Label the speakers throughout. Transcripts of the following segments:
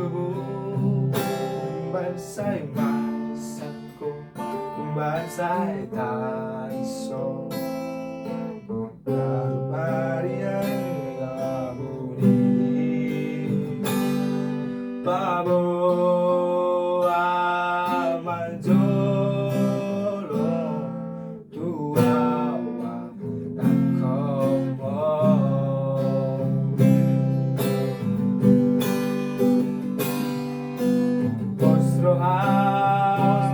Speaker 1: lubog kung bansa'y masako, kung bansa'y taiso. Babo amanjolo tuawa nakomo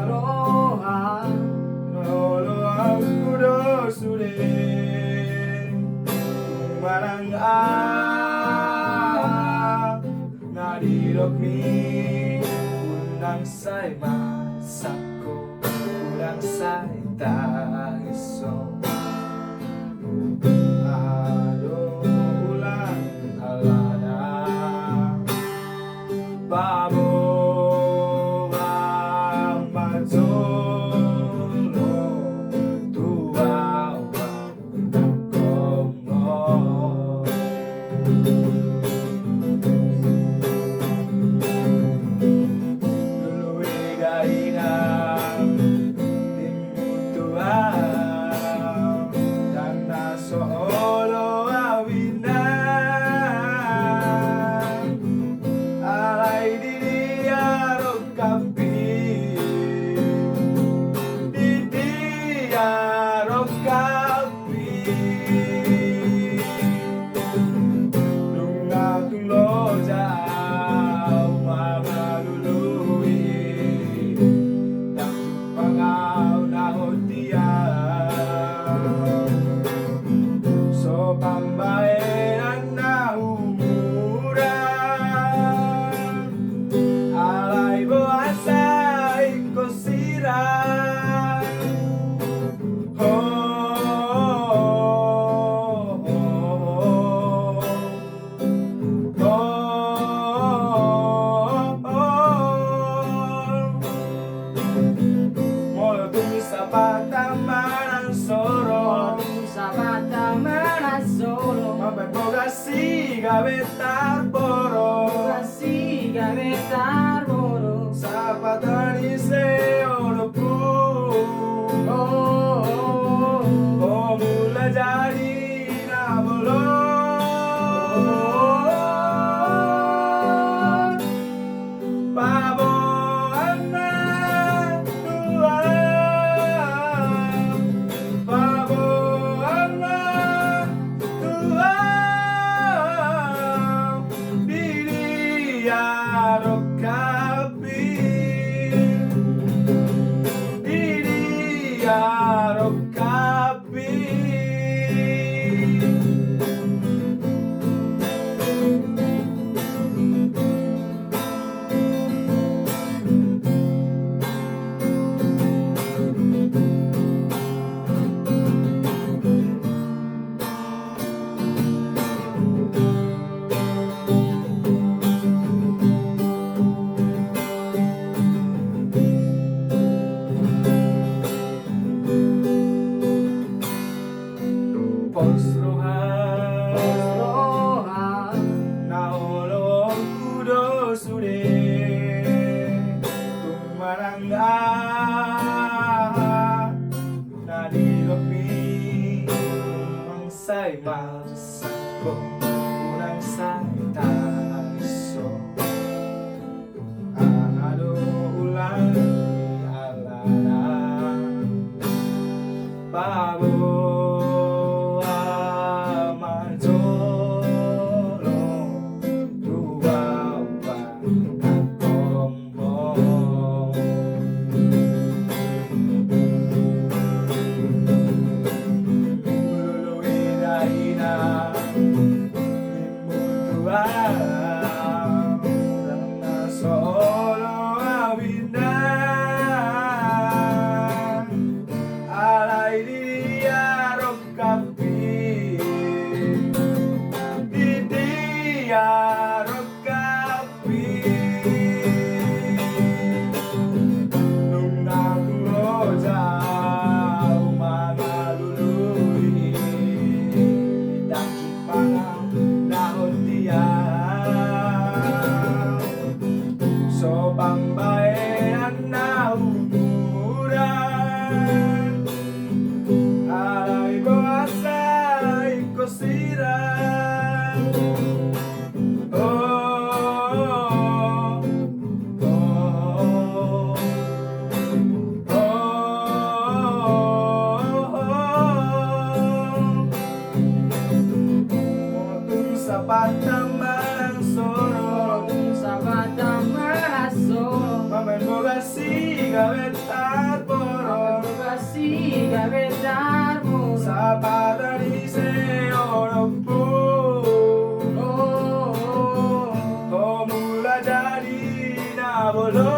Speaker 1: Posrohan nolo aku dosure marang nadirokmi unang say masako unang say taiso ado ulang alana babo amazolo tuawa nakomo Solo awina alay didiyarok kapi didiyarok kapi nung natulo dyan mga luluwi ng pangaw na hodiyan so pambayan na umura alay buhasa ikosira molo tumi sa pataman ang soro Mabagogasi gabetar boro sa patani se oropu mula jadi na bolo babo anna tua babo anna tua didiyarok kapi didiyarok kapi Posrohan naolo kudo sude tumarangga nadilopi mangsay masako unang say taiso ado ulang alana babo ina kasih gawe tarboro
Speaker 2: kasih gawe darmo
Speaker 1: sa padani se oropo oh mula jadi nabolo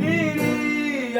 Speaker 1: Diri